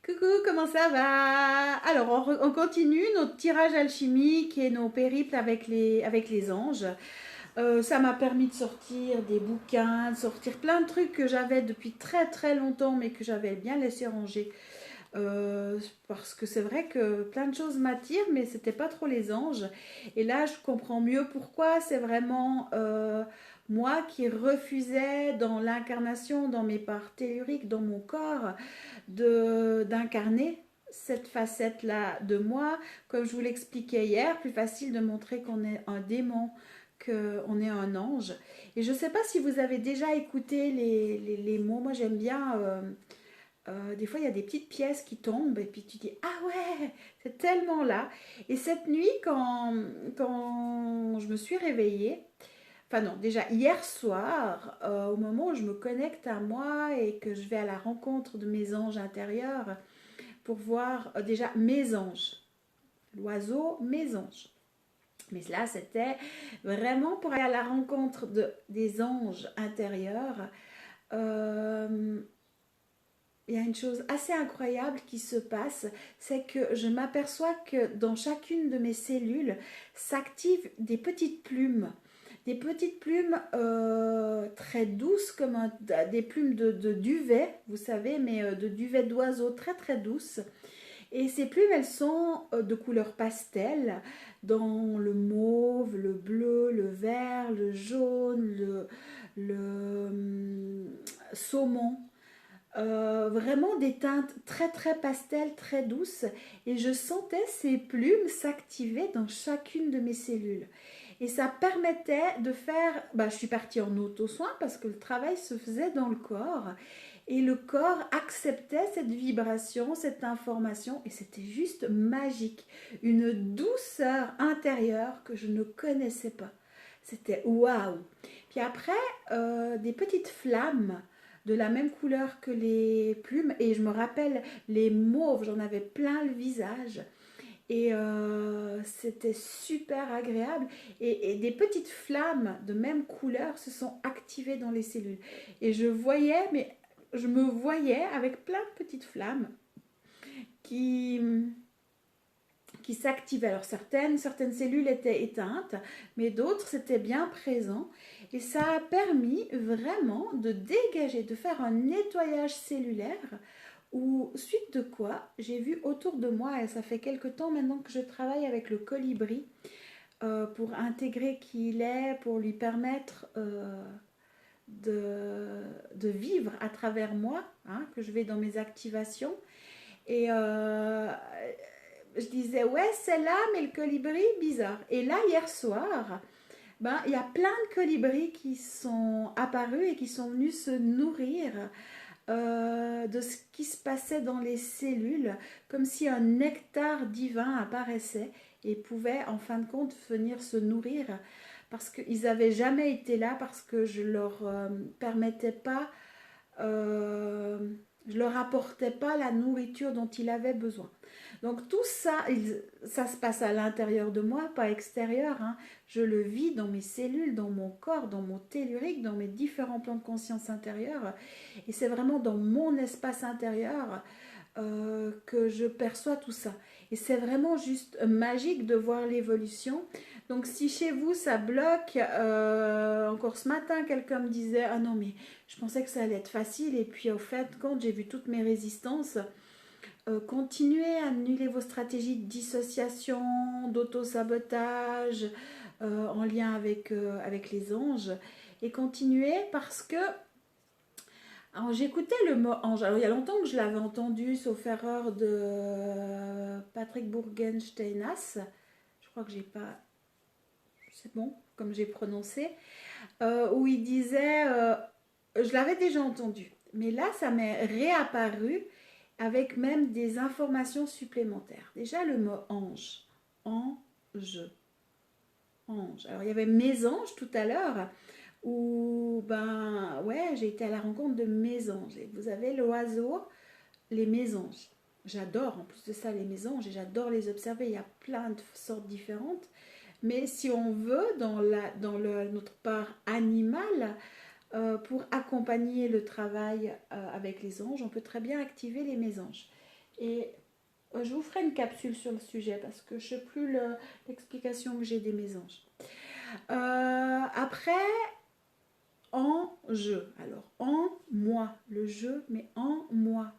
Coucou, comment ça va? Alors, on continue notre tirage alchimique et nos périples avec les anges. Ça m'a permis de sortir des bouquins, de sortir plein de trucs que j'avais depuis très très longtemps, mais que j'avais bien laissé ranger. Parce que c'est vrai que plein de choses m'attirent, mais c'était pas trop les anges. Et là, je comprends mieux pourquoi. C'est vraiment moi qui refusais dans l'incarnation, dans mes parts telluriques, dans mon corps, d'incarner cette facette-là de moi. Comme je vous l'expliquais hier, plus facile de montrer qu'on est un démon qu'on est un ange. Et je ne sais pas si vous avez déjà écouté les mots. Moi, j'aime bien. Des fois, il y a des petites pièces qui tombent et puis tu dis ah ouais, c'est tellement là. Et cette nuit, quand je me suis réveillée, enfin non, déjà hier soir, au moment où je me connecte à moi et que je vais à la rencontre de mes anges intérieurs pour voir déjà mes anges, l'oiseau, mes anges. Mais là, c'était vraiment pour aller à la rencontre des anges intérieurs. Euh, il y a une chose assez incroyable qui se passe, c'est que je m'aperçois que dans chacune de mes cellules s'activent des petites plumes très douces, comme des plumes de duvet, vous savez, mais de duvet d'oiseau très très douces. Et ces plumes, elles sont de couleur pastel, dans le mauve, le bleu, le vert, le jaune, le saumon. Vraiment des teintes très très pastel, très douces, et je sentais ces plumes s'activer dans chacune de mes cellules. Et ça permettait de faire, je suis partie en auto-soin parce que le travail se faisait dans le corps, et le corps acceptait cette vibration, cette information, et c'était juste magique. Une douceur intérieure que je ne connaissais pas. C'était waouh! Puis après, des petites flammes de la même couleur que les plumes, et je me rappelle les mauves, j'en avais plein le visage, et c'était super agréable, et des petites flammes de même couleur se sont activées dans les cellules, et je me voyais avec plein de petites flammes qui s'activaient. Alors certaines cellules étaient éteintes, mais d'autres c'était bien présent. Et ça a permis vraiment de dégager, de faire un nettoyage cellulaire, ou suite de quoi j'ai vu autour de moi, et ça fait quelque temps maintenant que je travaille avec le colibri, pour intégrer qui il est, pour lui permettre de vivre à travers moi, hein, que je vais dans mes activations. Et je disais, ouais, c'est là, mais le colibri, bizarre. Et là, hier soir, il y a plein de colibris qui sont apparus et qui sont venus se nourrir de ce qui se passait dans les cellules, comme si un nectar divin apparaissait et pouvait en fin de compte venir se nourrir, parce qu'ils n'avaient jamais été là, parce que je leur permettais pas, euh, je leur apportais pas la nourriture dont ils avaient besoin. Donc tout ça, ça se passe à l'intérieur de moi, pas extérieur, hein. Je le vis dans mes cellules, dans mon corps, dans mon tellurique, dans mes différents plans de conscience intérieure. Et c'est vraiment dans mon espace intérieur que je perçois tout ça. Et c'est vraiment juste magique de voir l'évolution. Donc si chez vous ça bloque, encore ce matin quelqu'un me disait ah non mais je pensais que ça allait être facile, et puis au fait quand j'ai vu toutes mes résistances, continuez à annuler vos stratégies de dissociation, d'auto-sabotage en lien avec les anges, et continuez parce que alors, j'écoutais le mot ange. Alors, il y a longtemps que je l'avais entendu, sauf erreur de Patrick Bourgensteinas. Je crois que j'ai pas. C'est bon, comme j'ai prononcé. Où il disait. Je l'avais déjà entendu. Mais là, ça m'est réapparu avec même des informations supplémentaires. Déjà, le mot ange. Ange. Ange. Alors, il y avait mes anges tout à l'heure, où, ouais, j'ai été à la rencontre de mésanges. Et vous avez l'oiseau, les mésanges. J'adore en plus de ça les mésanges, et j'adore les observer. Il y a plein de sortes différentes. Mais si on veut, notre part animale, pour accompagner le travail avec les anges, on peut très bien activer les mésanges. Et je vous ferai une capsule sur le sujet parce que je ne sais plus l'explication que j'ai des mésanges. Après, en je. Alors, en moi, le je, mais en moi.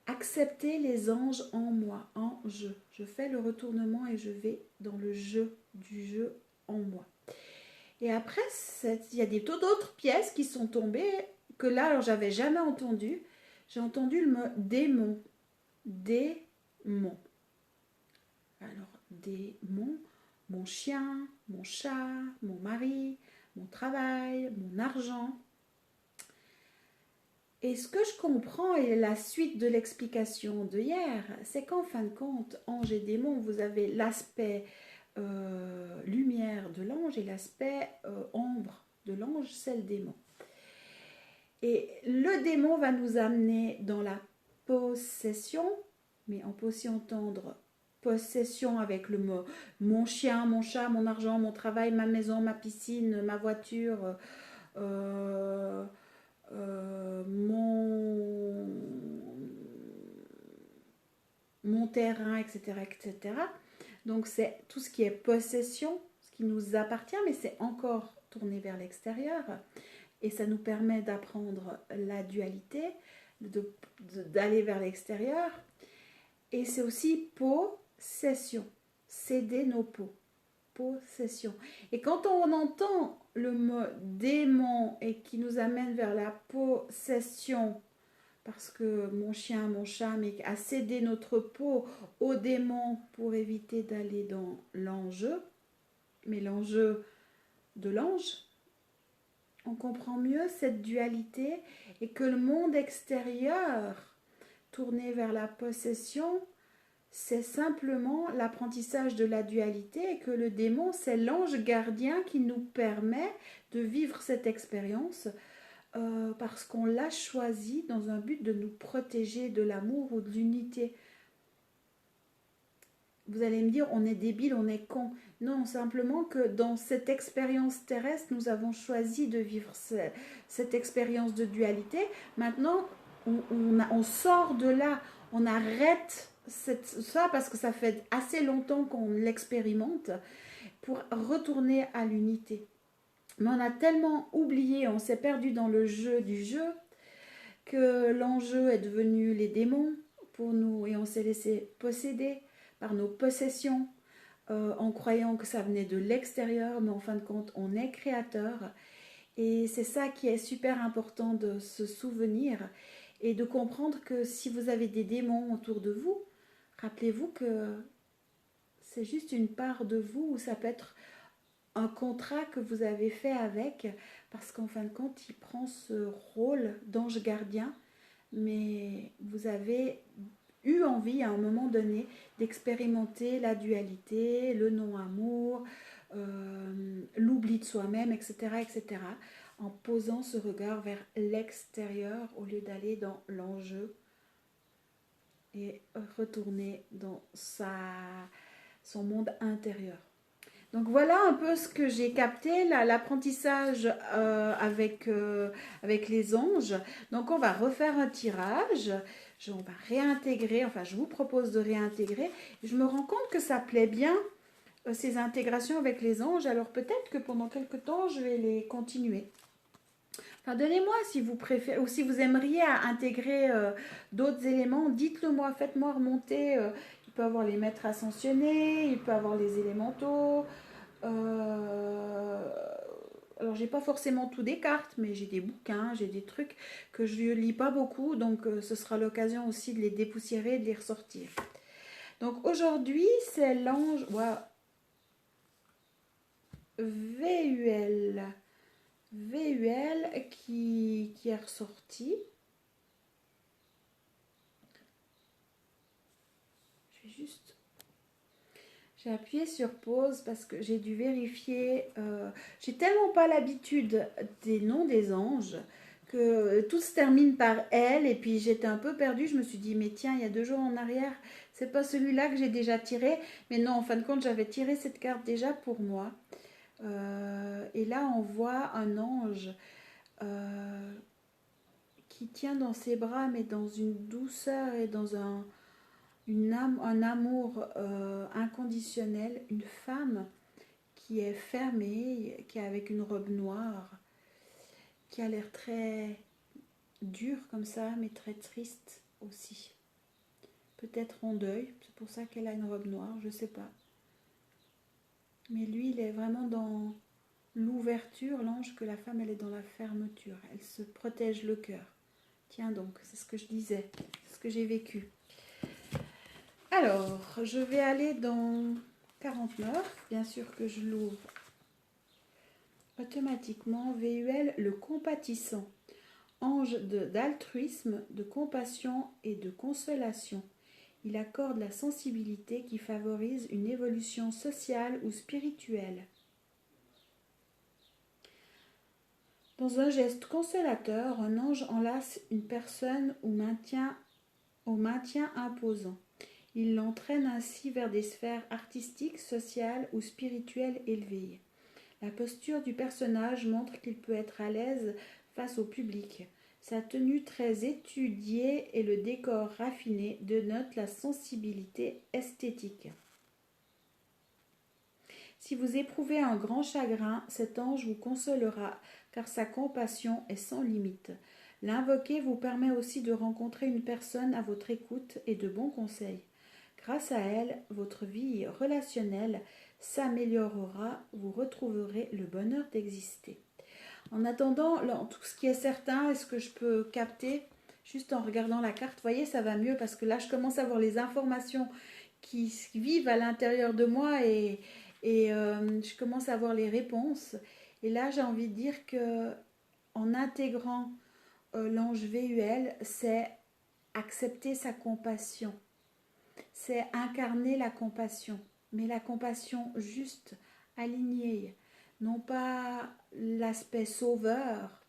Accepter les anges en moi, en je. Je fais le retournement et je vais dans le je, du je en moi. Et après, il y a d'autres pièces qui sont tombées que là, alors j'avais jamais entendu. J'ai entendu le mot démon. Démon. Alors, démon, mon chien, mon chat, mon mari, mon travail, mon argent. Et ce que je comprends, et la suite de l'explication de hier, c'est qu'en fin de compte, ange et démon, vous avez l'aspect lumière de l'ange et l'aspect ombre de l'ange, c'est le démon. Et le démon va nous amener dans la possession, mais on peut aussi entendre possession avec le mot mon chien, mon chat, mon argent, mon travail, ma maison, ma piscine, ma voiture, euh, mon terrain, etc., etc. Donc c'est tout ce qui est possession, ce qui nous appartient, mais c'est encore tourné vers l'extérieur. Et ça nous permet d'apprendre la dualité, d'aller vers l'extérieur. Et c'est aussi possession, céder nos peaux, possession. Et quand on entend le mot démon et qui nous amène vers la possession, parce que mon chien, mon chat, mais a cédé notre peau au démon pour éviter d'aller dans l'enjeu, mais l'enjeu de l'ange, on comprend mieux cette dualité et que le monde extérieur, tourné vers la possession, c'est simplement l'apprentissage de la dualité et que le démon, c'est l'ange gardien qui nous permet de vivre cette expérience parce qu'on l'a choisi dans un but de nous protéger de l'amour ou de l'unité. Vous allez me dire, on est débile, on est con. Non, simplement que dans cette expérience terrestre, nous avons choisi de vivre cette expérience de dualité. Maintenant, on sort de là, on arrête ça parce que ça fait assez longtemps qu'on l'expérimente pour retourner à l'unité. Mais on a tellement oublié, on s'est perdu dans le jeu du jeu que l'enjeu est devenu les démons pour nous et on s'est laissé posséder par nos possessions en croyant que ça venait de l'extérieur, mais en fin de compte, on est créateur. Et c'est ça qui est super important de se souvenir et de comprendre que si vous avez des démons autour de vous, rappelez-vous que c'est juste une part de vous ou ça peut être un contrat que vous avez fait avec parce qu'en fin de compte, il prend ce rôle d'ange gardien, mais vous avez eu envie à un moment donné d'expérimenter la dualité, le non-amour, l'oubli de soi-même, etc., etc., en posant ce regard vers l'extérieur au lieu d'aller dans l'enjeu et retourner dans son monde intérieur. Donc voilà un peu ce que j'ai capté, l'apprentissage avec les anges. Donc on va refaire un tirage, on va réintégrer, enfin je vous propose de réintégrer. Je me rends compte que ça plaît bien, ces intégrations avec les anges, alors peut-être que pendant quelques temps je vais les continuer. Enfin, donnez-moi si vous préférez, ou si vous aimeriez intégrer d'autres éléments, dites-le moi, faites-moi remonter. Il peut avoir les maîtres ascensionnés, il peut avoir les élémentaux. Alors j'ai pas forcément tout des cartes, mais j'ai des bouquins, j'ai des trucs que je lis pas beaucoup, donc ce sera l'occasion aussi de les dépoussiérer et de les ressortir. Donc aujourd'hui c'est l'ange VUL qui est ressorti. Je vais juste... J'ai appuyé sur pause parce que j'ai dû vérifier. J'ai tellement pas l'habitude des noms des anges que tout se termine par elle et puis j'étais un peu perdue. Je me suis dit mais tiens, il y a 2 jours en arrière, c'est pas celui-là que j'ai déjà tiré. Mais non, en fin de compte, j'avais tiré cette carte déjà pour moi. Et là, on voit un ange qui tient dans ses bras, mais dans une douceur et dans un amour inconditionnel, une femme qui est fermée, qui est avec une robe noire, qui a l'air très dure comme ça, mais très triste aussi. Peut-être en deuil, c'est pour ça qu'elle a une robe noire, je sais pas. Mais lui, il est vraiment dans l'ouverture, l'ange, que la femme, elle est dans la fermeture. Elle se protège le cœur. Tiens donc, c'est ce que je disais, c'est ce que j'ai vécu. Alors, je vais aller dans 49, bien sûr que je l'ouvre automatiquement. VUL, le compatissant, ange d'altruisme, de compassion et de consolation. Il accorde la sensibilité qui favorise une évolution sociale ou spirituelle. Dans un geste consolateur, un ange enlace une personne au maintien imposant. Il l'entraîne ainsi vers des sphères artistiques, sociales ou spirituelles élevées. La posture du personnage montre qu'il peut être à l'aise face au public. Sa tenue très étudiée et le décor raffiné dénotent la sensibilité esthétique. Si vous éprouvez un grand chagrin, cet ange vous consolera, car sa compassion est sans limite. L'invoquer vous permet aussi de rencontrer une personne à votre écoute et de bons conseils. Grâce à elle, votre vie relationnelle s'améliorera, vous retrouverez le bonheur d'exister. En attendant, tout ce qui est certain, est-ce que je peux capter juste en regardant la carte, vous voyez, ça va mieux parce que là, je commence à voir les informations qui vivent à l'intérieur de moi et je commence à voir les réponses. Et là, j'ai envie de dire que en intégrant l'ange VUL, c'est accepter sa compassion. C'est incarner la compassion, mais la compassion juste, alignée, non pas l'aspect sauveur,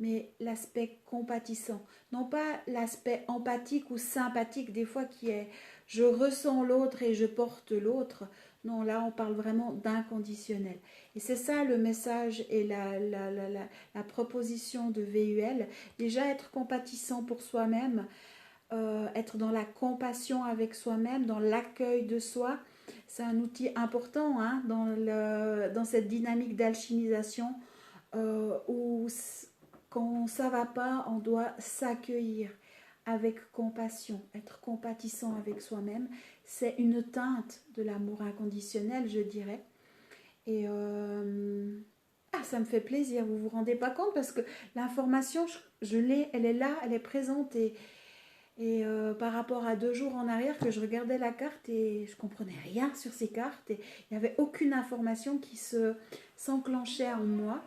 mais l'aspect compatissant, non pas l'aspect empathique ou sympathique, des fois qui est je ressens l'autre et je porte l'autre. Non, là on parle vraiment d'inconditionnel. Et c'est ça le message et la proposition de VUL. Déjà être compatissant pour soi-même, être dans la compassion avec soi-même, dans l'accueil de soi. C'est un outil important hein, dans cette dynamique d'alchimisation où quand ça ne va pas, on doit s'accueillir avec compassion, être compatissant avec soi-même. C'est une teinte de l'amour inconditionnel, je dirais. Et ça me fait plaisir, vous ne vous rendez pas compte parce que l'information, je l'ai, elle est là, elle est présente et par rapport à 2 jours en arrière que je regardais la carte et je comprenais rien sur ces cartes et il n'y avait aucune information qui s'enclenchait en moi.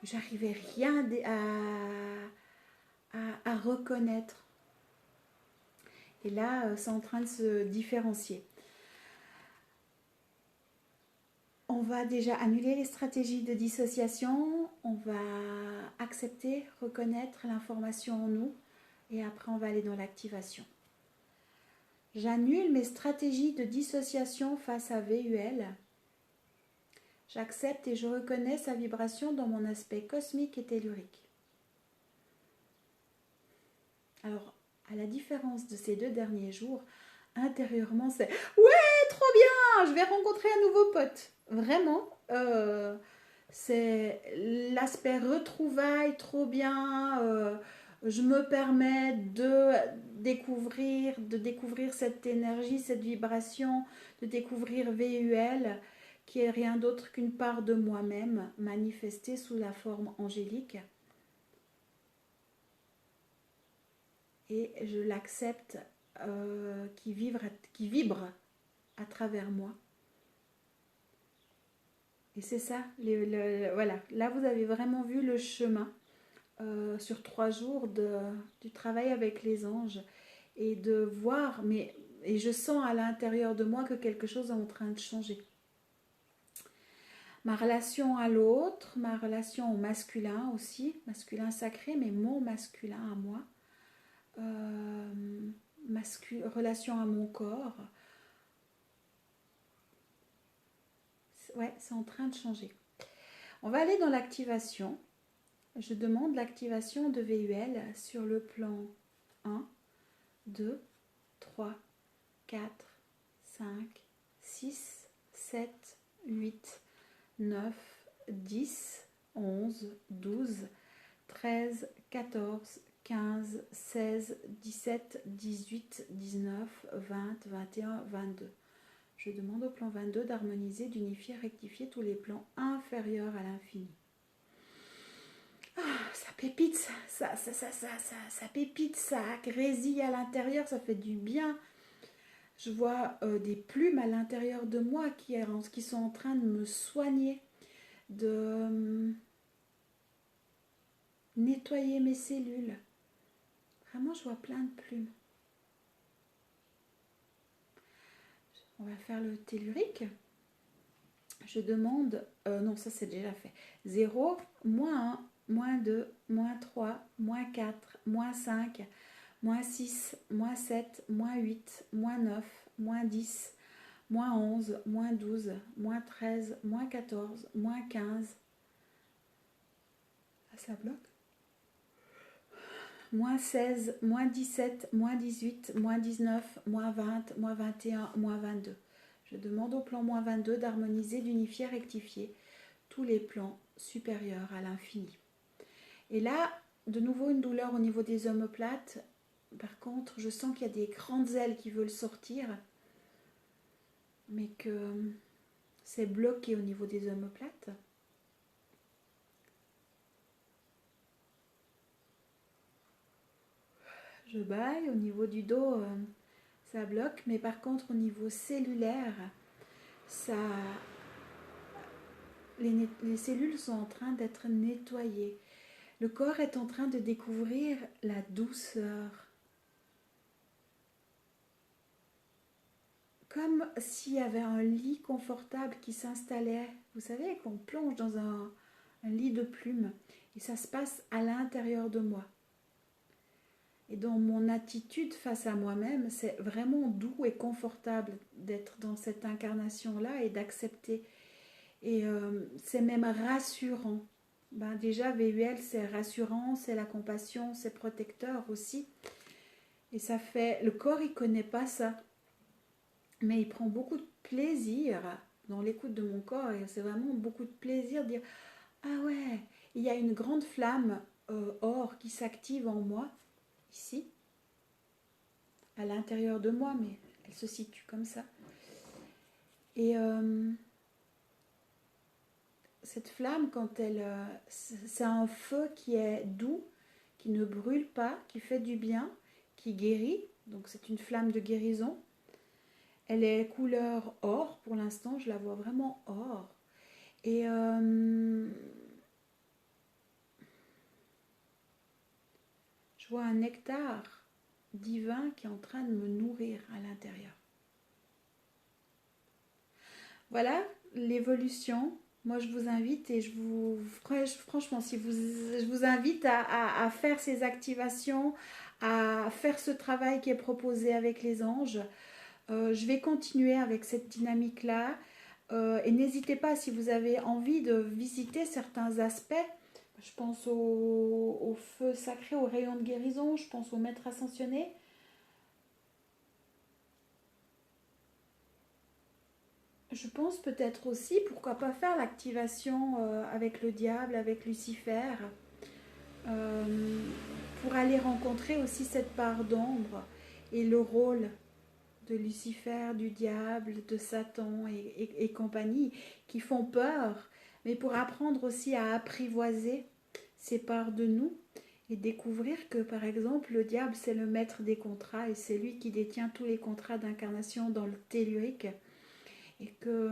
J'arrivais rien à reconnaître. Et là, c'est en train de se différencier. On va déjà annuler les stratégies de dissociation. On va accepter, reconnaître l'information en nous. Et après, on va aller dans l'activation. J'annule mes stratégies de dissociation face à VUL. J'accepte et je reconnais sa vibration dans mon aspect cosmique et tellurique. Alors, à la différence de ces 2 derniers jours, intérieurement, c'est « Ouais, trop bien, je vais rencontrer un nouveau pote !» Vraiment, c'est l'aspect retrouvailles, trop bien. Je me permets de découvrir cette énergie, cette vibration, de découvrir VUL, qui est rien d'autre qu'une part de moi-même manifestée sous la forme angélique. Et je l'accepte qui vibre à travers moi. Et c'est ça, voilà. Là vous avez vraiment vu le chemin sur 3 jours du travail avec les anges et de voir, et je sens à l'intérieur de moi que quelque chose est en train de changer. Ma relation à l'autre, ma relation au masculin aussi, masculin sacré, mais mon masculin à moi. Relation à mon corps. Ouais, c'est en train de changer. On va aller dans l'activation. je demande l'activation de VUL sur le plan 1, 2, 3, 4, 5, 6, 7, 8, 9, 10, 11, 12, 13, 14, 15, 16, 17, 18, 19, 20, 21, 22. Je demande au plan 22 d'harmoniser, d'unifier, rectifier tous les plans inférieurs à l'infini. Ah, ça pépite, ça pépite, ça grésille à l'intérieur, ça fait du bien. Je vois des plumes à l'intérieur de moi qui sont en train de me soigner, de nettoyer mes cellules. Vraiment, je vois plein de plumes. On va faire le tellurique. Je demande, non, ça c'est déjà fait. 0, moins 1, moins 2, moins 3, moins 4, moins 5, moins 6, moins 7, moins 8, moins 9, moins 10, moins 11, moins 12, moins 13, moins 14, moins 15. Ah, ça bloque. Moins 16, moins 17, moins 18, moins 19, moins 20, moins 21, moins 22. Je demande au plan moins 22 d'harmoniser, d'unifier, rectifier tous les plans supérieurs à l'infini. Et là, de nouveau une douleur au niveau des omoplates. Par contre, je sens qu'il y a des grandes ailes qui veulent sortir, mais que c'est bloqué au niveau des omoplates. Je baille au niveau du dos, ça bloque, mais par contre au niveau cellulaire, les cellules sont en train d'être nettoyées. Le corps est en train de découvrir la douceur. Comme s'il y avait un lit confortable qui s'installait. Vous savez qu'on plonge dans un lit de plumes et ça se passe à l'intérieur de moi. Et dans mon attitude face à moi-même, c'est vraiment doux et confortable d'être dans cette incarnation-là et d'accepter. Et c'est même rassurant. Ben déjà, VUL, c'est rassurant, c'est la compassion, c'est protecteur aussi. Et ça fait... Le corps, il ne connaît pas ça. Mais il prend beaucoup de plaisir dans l'écoute de mon corps. Et c'est vraiment beaucoup de plaisir de dire, ah ouais, il y a une grande flamme or qui s'active en moi, ici, à l'intérieur de moi, mais elle se situe comme ça. Et cette flamme, quand elle... c'est un feu qui est doux, qui ne brûle pas, qui fait du bien, qui guérit. Donc c'est une flamme de guérison. Elle est couleur or, pour l'instant, je la vois vraiment or. Et je vois un nectar divin qui est en train de me nourrir à l'intérieur. Voilà l'évolution. Moi, je vous invite et franchement, je vous invite à faire ces activations, à faire ce travail qui est proposé avec les anges. Je vais continuer avec cette dynamique-là. Et n'hésitez pas, si vous avez envie de visiter certains aspects, je pense au feu sacré, au rayon de guérison, je pense au maître ascensionné. Je pense peut-être aussi, pourquoi pas faire l'activation avec le diable, avec Lucifer, euh, pour aller rencontrer aussi cette part d'ombre et le rôle de Lucifer, du diable, de Satan et compagnie, qui font peur, mais pour apprendre aussi à apprivoiser ces parts de nous et découvrir que, par exemple, le diable, c'est le maître des contrats et c'est lui qui détient tous les contrats d'incarnation dans le tellurique et que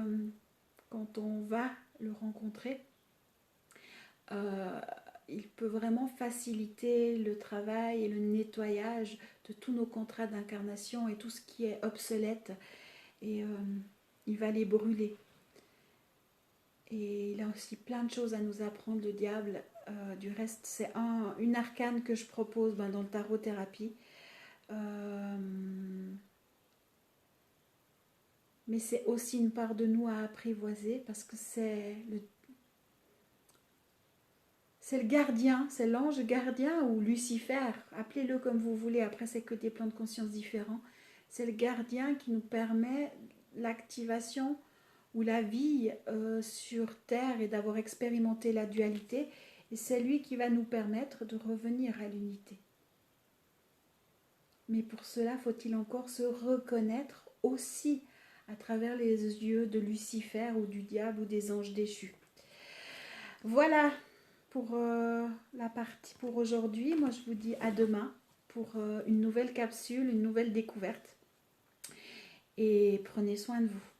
quand on va le rencontrer, euh, il peut vraiment faciliter le travail et le nettoyage de tous nos contrats d'incarnation et tout ce qui est obsolète. Et il va les brûler. Et il a aussi plein de choses à nous apprendre, le diable. Du reste, c'est une arcane que je propose dans le tarot-thérapie. Mais c'est aussi une part de nous à apprivoiser parce que c'est le gardien, c'est l'ange gardien ou Lucifer, appelez-le comme vous voulez, après c'est que des plans de conscience différents. C'est le gardien qui nous permet l'activation ou la vie sur Terre et d'avoir expérimenté la dualité. Et c'est lui qui va nous permettre de revenir à l'unité. Mais pour cela, faut-il encore se reconnaître aussi à travers les yeux de Lucifer ou du diable ou des anges déchus. Voilà pour la partie pour aujourd'hui. Moi, je vous dis à demain pour une nouvelle capsule, une nouvelle découverte. Et prenez soin de vous.